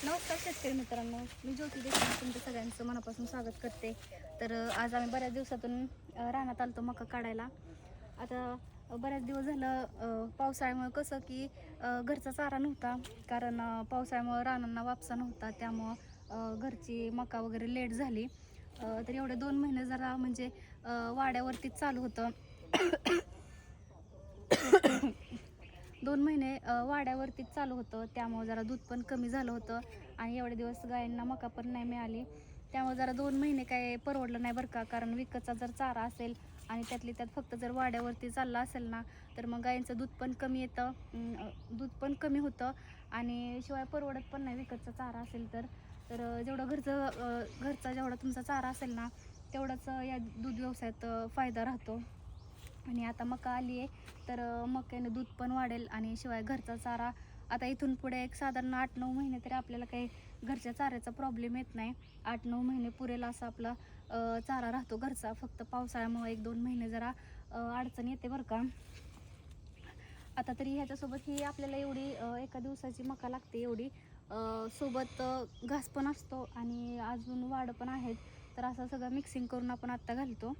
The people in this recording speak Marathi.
नमस्कार शेतकरी मित्रांनो, मी ज्योती देशमुख तुमच्या सगळ्यांचं मनापासून स्वागत करते. तर आज आम्ही बऱ्याच दिवसातून रानात आलतो मका काढायला. आता बऱ्याच दिवस झालं पावसाळ्यामुळे कसं की घरचा चारा नव्हता, कारण पावसाळ्यामुळे रानांना वापसा नव्हता, त्यामुळं घरची मका वगैरे लेट झाली. तर एवढे 2 महिने जरा म्हणजे वाड्यावरतीच चालू होतं. 2 महिने वाड्यावरतीच चालू होतं, त्यामुळं जरा दूध पण कमी झालं होतं आणि एवढे दिवस गायींना मका पण नाही मिळाली. त्यामुळे जरा 2 महिने काय परवडलं नाही बरं का, कारण विकतचा जर चारा असेल आणि त्यातली त्यात फक्त जर वाड्यावरती चालला असेल ना, तर मग गायींचं दूध पण कमी येतं, दूध पण कमी होतं आणि शिवाय परवडत पण नाही विकतचा चारा असेल तर. तर जेवढं घरचा जेवढा तुमचा चारा असेल ना, तेवढाच या दूध व्यवसायात फायदा राहतो. आणि आता मका आली आहे, तर मक्याने दूध पण वाढेल आणि शिवाय घरचा चारा आता इथून पुढे एक साधारण 8-9 महिने तरी आपल्याला काही घरच्या चाऱ्याचा प्रॉब्लेम येत नाही. 8-9 महिने पुरेल असा आपला चारा राहतो घरचा. फक्त पावसाळ्यामुळे 1-2 महिने जरा अडचण येते बरं का. आता तरी ह्याच्यासोबत ही आपल्याला एवढी एका दिवसाची मका लागते एवढी, सोबत घास पण असतो आणि अजून वाढ पण आहेत. तर असं सगळं मिक्सिंग करून आपण आत्ता घालतो.